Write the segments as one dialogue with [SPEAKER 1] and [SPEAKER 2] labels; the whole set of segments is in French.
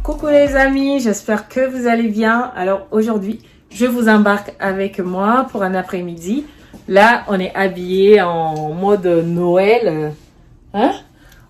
[SPEAKER 1] Coucou les amis, j'espère que vous allez bien. Alors aujourd'hui, je vous embarque avec moi pour un après-midi. Là, on est habillé en mode Noël.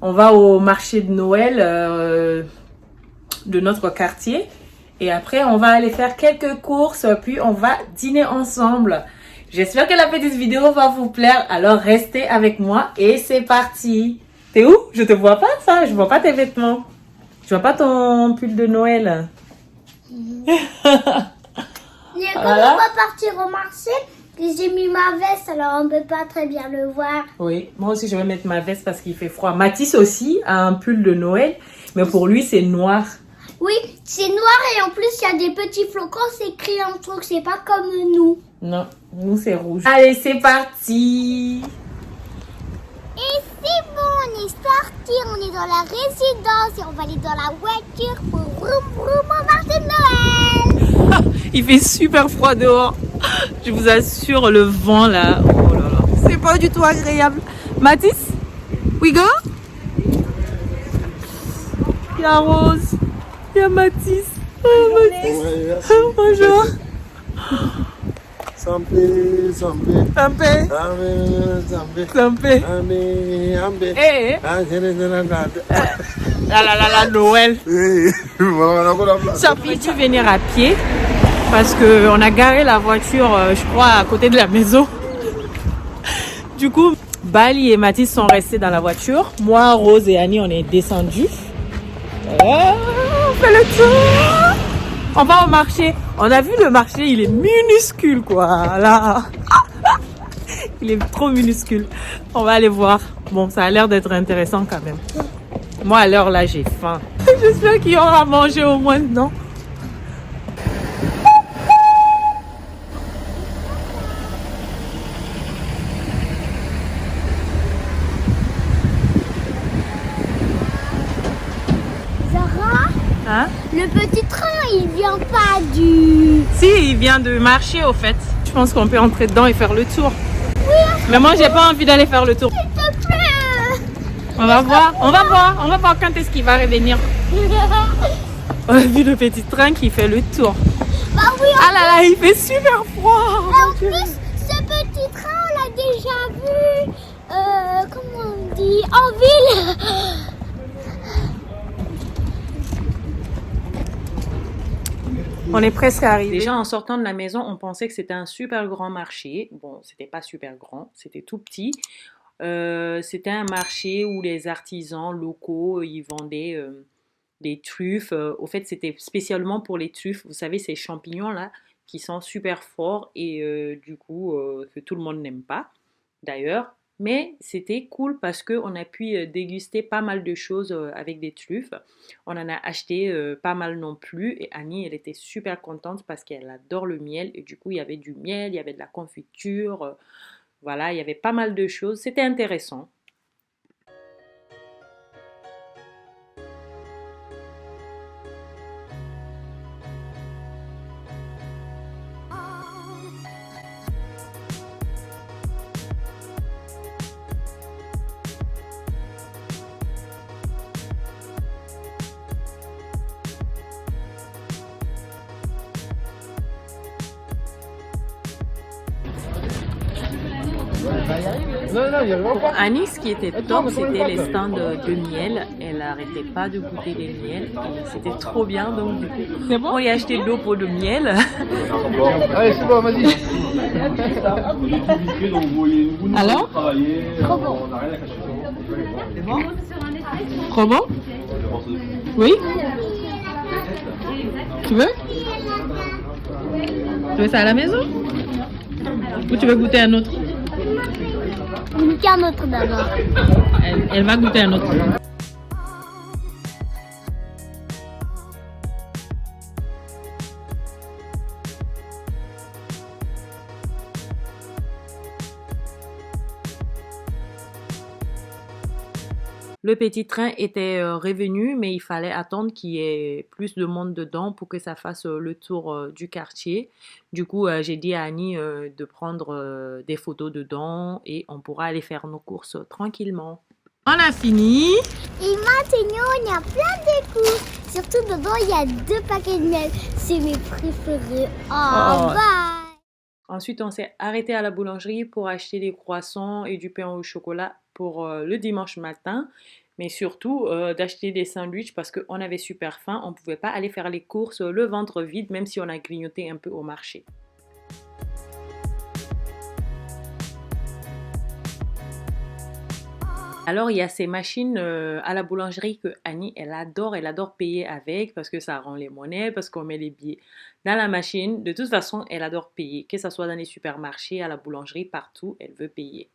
[SPEAKER 1] On va au marché de Noël de notre quartier. Et après, on va aller faire quelques courses, puis on va dîner ensemble. J'espère que la petite vidéo va vous plaire. Alors restez avec moi et c'est parti. T'es où? Je te vois pas ça, je vois pas tes vêtements. Je vois pas ton pull de Noël.
[SPEAKER 2] Mais comme on va partir au marché, j'ai mis ma veste, alors on peut pas très bien le voir.
[SPEAKER 1] Oui, moi aussi je vais mettre ma veste parce qu'il fait froid. Mathis aussi a un pull de Noël, mais pour lui c'est noir.
[SPEAKER 2] Oui, c'est noir et en plus il y a des petits flocons, c'est écrit en truc, c'est pas comme nous.
[SPEAKER 1] Non, nous c'est rouge. Allez, c'est parti.
[SPEAKER 2] Et c'est bon, on est parti, on est dans la résidence et on va aller dans la voiture pour vroom vroom au marché de Noël.
[SPEAKER 1] Il fait super froid dehors. Je vous assure, le vent là, oh là là, c'est pas du tout agréable. Mathis, we go? Il y a Rose, il y a Mathis. Oh Mathis, bonjour.
[SPEAKER 3] Sampe.
[SPEAKER 1] Sampé, sampé. Eh, la Noël. Ça a dû venir à pied parce qu'on a garé la voiture, je crois, à côté de la maison. Du coup, Bali et Mathis sont restés dans la voiture. Moi, Rose et Annie, on est descendus. On fait le tour. On va au marché. On a vu le marché, il est minuscule, quoi. Là. Il est trop minuscule. On va aller voir. Bon, ça a l'air d'être intéressant quand même. Moi, à l'heure là, j'ai faim. J'espère qu'il y aura à manger au moins, non?
[SPEAKER 2] Zara,
[SPEAKER 1] Hein?
[SPEAKER 2] le petit train, il vient pas du...
[SPEAKER 1] Si, il vient de marcher au fait. Je pense qu'on peut entrer dedans et faire le tour.
[SPEAKER 2] Oui,
[SPEAKER 1] Mais moi, j'ai pas envie d'aller faire le tour.
[SPEAKER 2] s'il te plaît.
[SPEAKER 1] On va voir quand est-ce qu'il va revenir. On a vu le petit train qui fait le tour.
[SPEAKER 2] Bah oui,
[SPEAKER 1] Ah là là, il fait super froid.
[SPEAKER 2] en plus, ce petit train, on l'a déjà vu, comment on dit, en ville.
[SPEAKER 1] On est presque arrivé. Déjà, en sortant de la maison, on pensait que c'était un super grand marché. Bon, c'était pas super grand, c'était tout petit. C'était un marché où les artisans locaux, ils vendaient des truffes. Au fait, c'était spécialement pour les truffes. Vous savez, ces champignons-là qui sont super forts et du coup, que tout le monde n'aime pas, d'ailleurs. Mais c'était cool parce qu'on a pu déguster pas mal de choses avec des truffes. On en a acheté pas mal non plus. Et Annie, elle était super contente parce qu'elle adore le miel. Et du coup, il y avait du miel, il y avait de la confiture. Voilà, il y avait pas mal de choses. C'était intéressant.
[SPEAKER 3] Non, il y a vraiment pas.
[SPEAKER 1] Annie, ce qui était top, c'était les stands de miel. Elle n'arrêtait pas de goûter des miels. Et c'était trop bien. Donc, du coup, on y a acheté 2 pots de miel.
[SPEAKER 3] Allez, c'est bon, vas-y.
[SPEAKER 1] Alors?
[SPEAKER 2] Trop bon.
[SPEAKER 1] Trop bon? Oui? Tu veux? Tu veux ça à la maison? Ou tu veux goûter un autre?
[SPEAKER 2] Qu'un autre d'abord.
[SPEAKER 1] Elle va goûter un autre. Le petit train était revenu, mais il fallait attendre qu'il y ait plus de monde dedans pour que ça fasse le tour du quartier. Du coup, j'ai dit à Annie de prendre des photos dedans et on pourra aller faire nos courses tranquillement. On a fini.
[SPEAKER 2] Et maintenant, il y a plein de courses. Surtout dedans, il y a 2 paquets de miel. C'est mes préférés. Oh, bye.
[SPEAKER 1] Ensuite, on s'est arrêté à la boulangerie pour acheter des croissants et du pain au chocolat pour le dimanche matin. Mais surtout, d'acheter des sandwichs parce qu'on avait super faim. On ne pouvait pas aller faire les courses le ventre vide, même si on a grignoté un peu au marché. Alors, il y a ces machines à la boulangerie que Annie, elle adore payer avec parce que ça rend les monnaies, parce qu'on met les billets dans la machine. De toute façon, elle adore payer, que ce soit dans les supermarchés, à la boulangerie, partout, elle veut payer.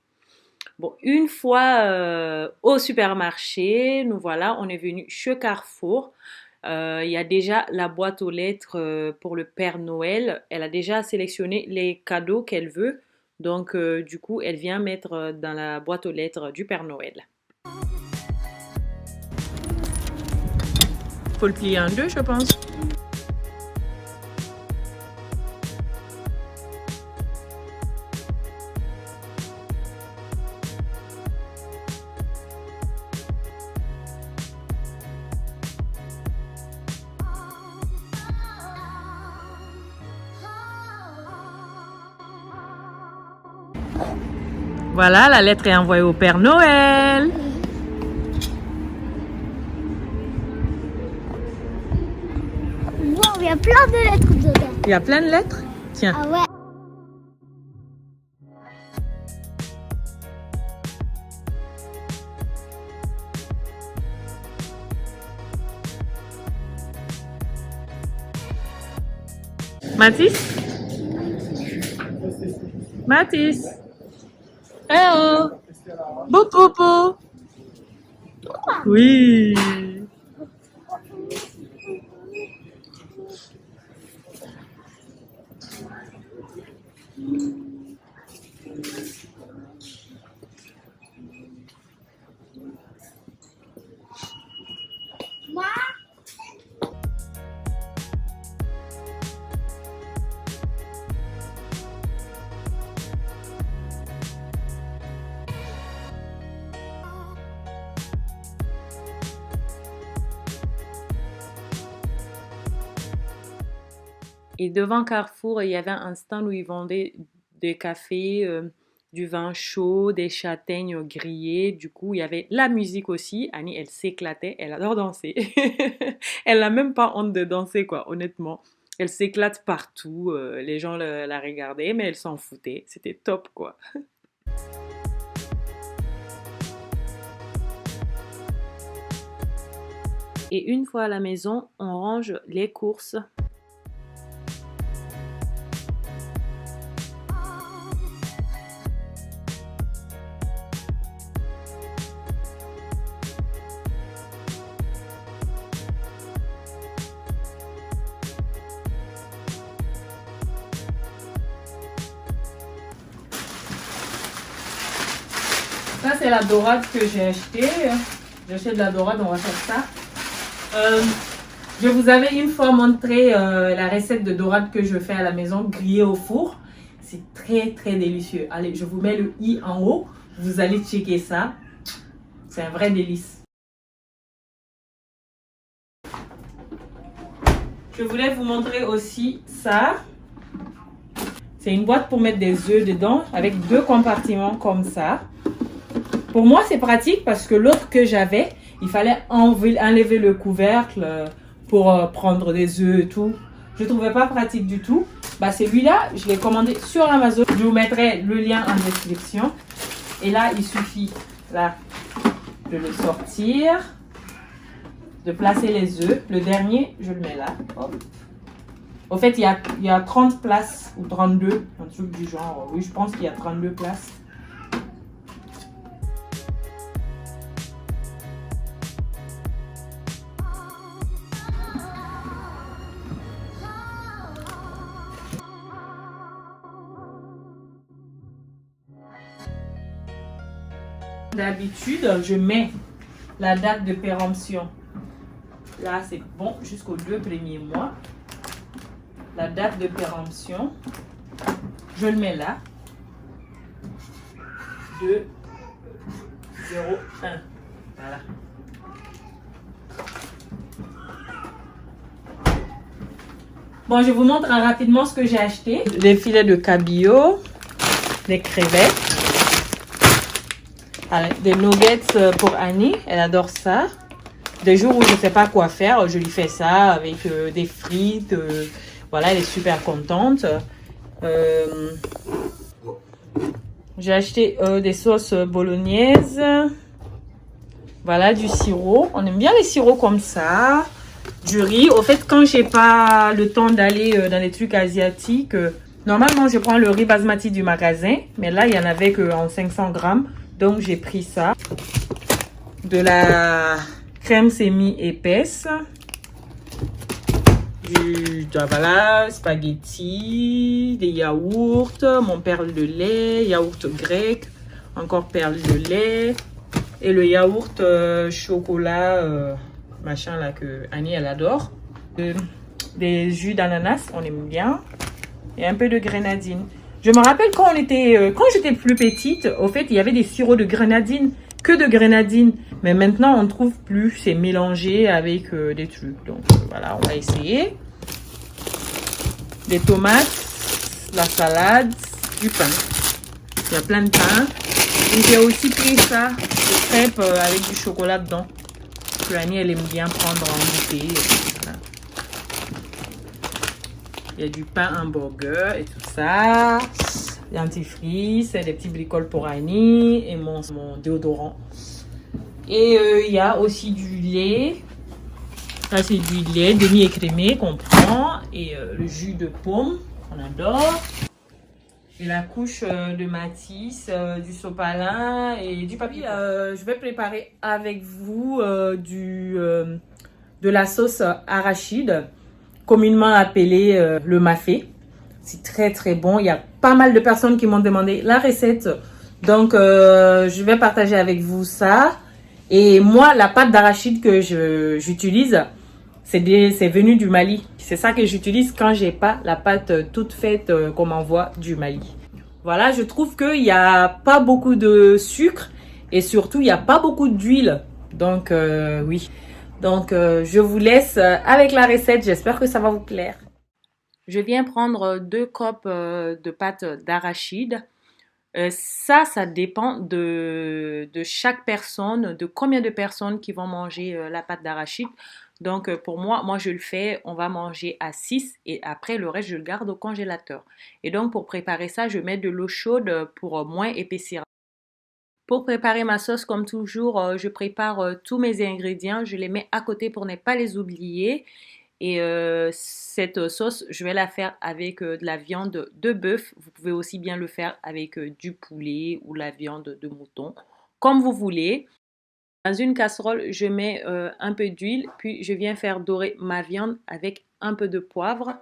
[SPEAKER 1] Bon, une fois au supermarché, nous voilà, on est venu chez Carrefour. Il y a déjà la boîte aux lettres pour le Père Noël. Elle a déjà sélectionné les cadeaux qu'elle veut. Donc, du coup, elle vient mettre dans la boîte aux lettres du Père Noël. Faut le plier en deux, je pense. Voilà, la lettre est envoyée au Père Noël.
[SPEAKER 2] Wow, il y a plein de lettres dedans.
[SPEAKER 1] Il y a plein de lettres? Tiens.
[SPEAKER 2] Ah ouais.
[SPEAKER 1] Mathis? Mathis? Eh oh! Bopopo! Oui! Et devant Carrefour, il y avait un stand où ils vendaient des cafés, du vin chaud, des châtaignes grillées. Du coup, il y avait la musique aussi. Annie, elle s'éclatait. Elle adore danser. Elle n'a même pas honte de danser, quoi, honnêtement. Elle s'éclate partout. Les gens la regardaient, mais elle s'en foutait. C'était top, quoi. Et une fois à la maison, on range les courses. Ça, c'est la dorade que j'ai achetée. J'achète de la dorade, on va faire ça. Je vous avais une fois montré la recette de dorade que je fais à la maison, grillée au four. C'est très, très délicieux. Allez, je vous mets le i en haut. Vous allez checker ça. C'est un vrai délice. Je voulais vous montrer aussi ça. C'est une boîte pour mettre des œufs dedans avec 2 compartiments comme ça. Pour moi, c'est pratique parce que l'autre que j'avais, il fallait enlever le couvercle pour prendre des œufs et tout. Je ne trouvais pas pratique du tout. Bah, celui-là, je l'ai commandé sur Amazon. Je vous mettrai le lien en description. Et là, il suffit là, de le sortir, de placer les œufs. Le dernier, je le mets là. Hop. Au fait, il y a 30 places ou 32, un truc du genre. Oui, je pense qu'il y a 32 places. D'habitude, je mets la date de péremption. Là, c'est bon jusqu'aux 2 premiers mois. La date de péremption, je le mets là. 2, 0, 1. Voilà. Bon, je vous montre rapidement ce que j'ai acheté. Des filets de cabillaud, des crevettes, des nuggets pour Annie, elle adore ça. Des jours où je ne sais pas quoi faire, je lui fais ça avec des frites. Voilà, elle est super contente. J'ai acheté des sauces bolognaises. Voilà, du sirop. On aime bien les sirops comme ça. Du riz. Au fait, quand j'ai pas le temps d'aller dans les trucs asiatiques, normalement, je prends le riz basmati du magasin. Mais là, il y en avait qu'en 500 grammes. Donc, j'ai pris ça. De la crème semi-épaisse. Voilà, spaghetti, des yaourts, mon perle de lait, yaourt grec, encore perle de lait. Et le yaourt chocolat, machin là que Annie elle adore. Des jus d'ananas, on aime bien. Et un peu de grenadine. Je me rappelle quand j'étais plus petite, au fait, il y avait des sirops de grenadine, que de grenadine. Mais maintenant, on ne trouve plus. C'est mélangé avec des trucs. Donc voilà, on va essayer. Des tomates, la salade, du pain. Il y a plein de pain. Et j'ai aussi pris ça, des crêpes avec du chocolat dedans. Annie, elle aime bien prendre en goûter. Voilà. Il y a du pain hamburger et tout ça. Des dentifrice, des petits bricoles pour Annie et mon déodorant. Et il y a aussi du lait. Ça, c'est du lait demi-écrémé qu'on prend. Et le jus de pomme, on adore. Et la couche de Matisse, du sopalin et du papier. Je vais préparer avec vous de la sauce arachide, communément appelée le mafé. C'est très très bon. Il y a pas mal de personnes qui m'ont demandé la recette. Donc, je vais partager avec vous ça. Et moi, la pâte d'arachide que j'utilise, c'est venu du Mali. C'est ça que j'utilise quand j'ai pas la pâte toute faite qu'on m'envoie du Mali. Voilà, je trouve qu'il n'y a pas beaucoup de sucre et surtout, il n'y a pas beaucoup d'huile. Donc, oui. Donc, je vous laisse avec la recette. J'espère que ça va vous plaire. Je viens prendre 2 copes de pâte d'arachide. Ça dépend de chaque personne, de combien de personnes qui vont manger la pâte d'arachide. Donc, pour moi, je le fais, on va manger à 6 et après, le reste, je le garde au congélateur. Et donc, pour préparer ça, je mets de l'eau chaude pour moins épaissir. Pour préparer ma sauce, comme toujours, je prépare tous mes ingrédients. Je les mets à côté pour ne pas les oublier. Et cette sauce, je vais la faire avec de la viande de bœuf. Vous pouvez aussi bien le faire avec du poulet ou la viande de mouton, comme vous voulez. Dans une casserole, je mets un peu d'huile, puis je viens faire dorer ma viande avec un peu de poivre